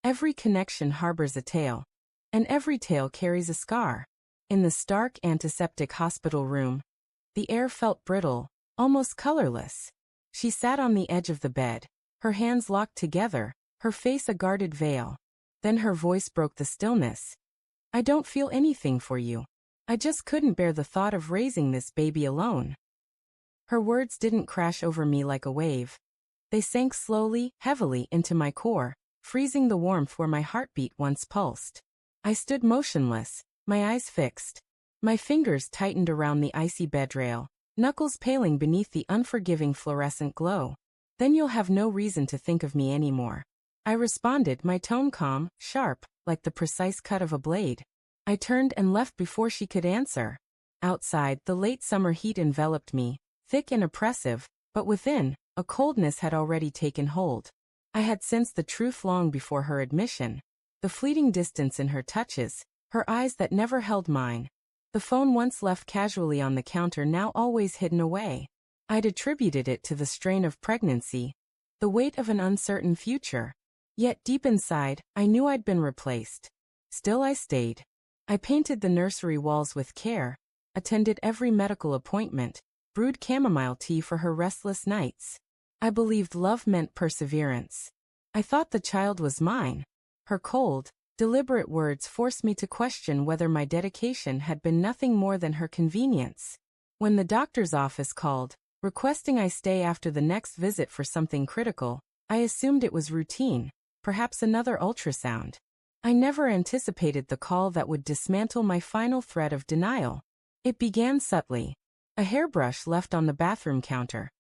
Every connection harbors a tale, and every tale carries a scar. In the stark antiseptic hospital room, the air felt brittle, almost colorless. She sat on the edge of the bed, her hands locked together, her face a guarded veil. Then her voice broke the stillness. I don't feel anything for you. I just couldn't bear the thought of raising this baby alone. Her words didn't crash over me like a wave. They sank slowly, heavily into my core, freezing the warmth where my heartbeat once pulsed. I stood motionless, my eyes fixed. My fingers tightened around the icy bedrail, knuckles paling beneath the unforgiving fluorescent glow. Then you'll have no reason to think of me anymore. I responded, my tone calm, sharp, like the precise cut of a blade. I turned and left before she could answer. Outside, the late summer heat enveloped me, thick and oppressive, but within, a coldness had already taken hold. I had sensed the truth long before her admission. The fleeting distance in her touches, her eyes that never held mine. The phone once left casually on the counter now always hidden away. I'd attributed it to the strain of pregnancy, the weight of an uncertain future. Yet deep inside, I knew I'd been replaced. Still I stayed. I painted the nursery walls with care, attended every medical appointment, brewed chamomile tea for her restless nights. I believed love meant perseverance. I thought the child was mine. Her cold, deliberate words forced me to question whether my dedication had been nothing more than her convenience. When the doctor's office called, requesting I stay after the next visit for something critical, I assumed it was routine, perhaps another ultrasound. I never anticipated the call that would dismantle my final thread of denial. It began subtly. A hairbrush left on the bathroom counter.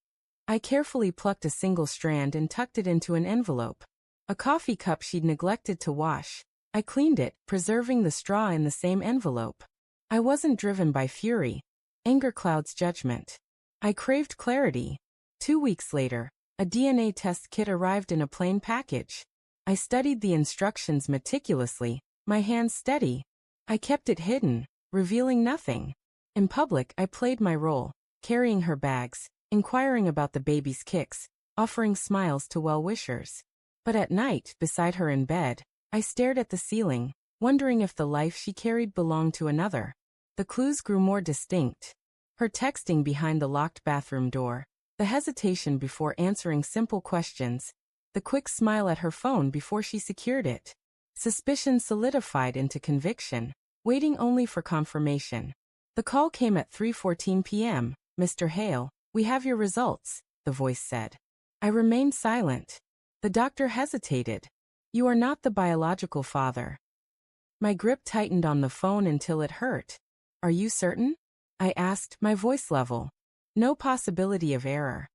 I carefully plucked a single strand and tucked it into an envelope. A coffee cup she'd neglected to wash. I cleaned it, preserving the straw in the same envelope. I wasn't driven by fury. Anger clouds judgment. I craved clarity. 2 weeks later, a DNA test kit arrived in a plain package. I studied the instructions meticulously, my hands steady. I kept it hidden, revealing nothing. In public, I played my role, carrying her bags, inquiring about the baby's kicks, offering smiles to well-wishers. But at night, beside her in bed, I stared at the ceiling, wondering if the life she carried belonged to another. The clues grew more distinct. Her texting behind the locked bathroom door, the hesitation before answering simple questions, the quick smile at her phone before she secured it. Suspicion solidified into conviction, waiting only for confirmation. The call came at 3:14 p.m. Mr. Hale, we have your results, the voice said. I remained silent. The doctor hesitated. You are not the biological father. My grip tightened on the phone until it hurt. Are you certain? I asked, my voice level. No possibility of error.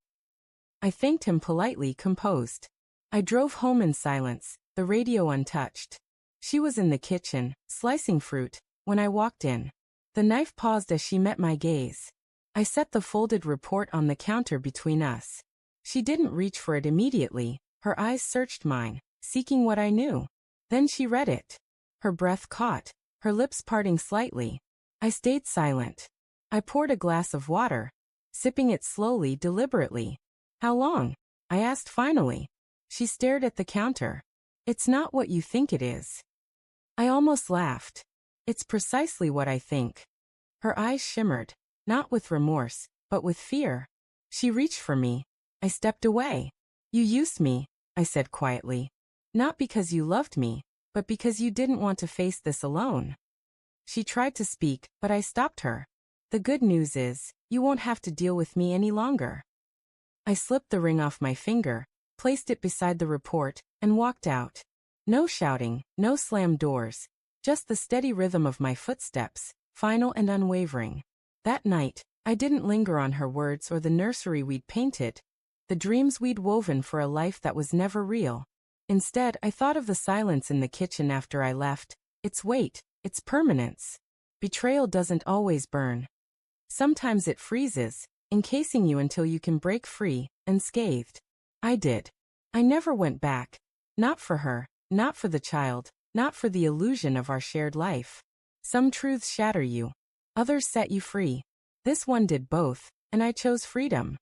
I thanked him politely, composed. I drove home in silence, the radio untouched. She was in the kitchen, slicing fruit, when I walked in. The knife paused as she met my gaze. I set the folded report on the counter between us. She didn't reach for it immediately. Her eyes searched mine, seeking what I knew. Then she read it. Her breath caught, her lips parting slightly. I stayed silent. I poured a glass of water, sipping it slowly, deliberately. How long? I asked finally. She stared at the counter. It's not what you think it is. I almost laughed. It's precisely what I think. Her eyes shimmered, not with remorse, but with fear. She reached for me. I stepped away. You used me, I said quietly. Not because you loved me, but because you didn't want to face this alone. She tried to speak, but I stopped her. The good news is, you won't have to deal with me any longer. I slipped the ring off my finger, placed it beside the report, and walked out. No shouting, no slammed doors, just the steady rhythm of my footsteps, final and unwavering. That night, I didn't linger on her words or the nursery we'd painted, the dreams we'd woven for a life that was never real. Instead, I thought of the silence in the kitchen after I left, its weight, its permanence. Betrayal doesn't always burn. Sometimes it freezes, encasing you until you can break free, unscathed. I did. I never went back. Not for her, not for the child, not for the illusion of our shared life. Some truths shatter you. Others set you free. This one did both, and I chose freedom.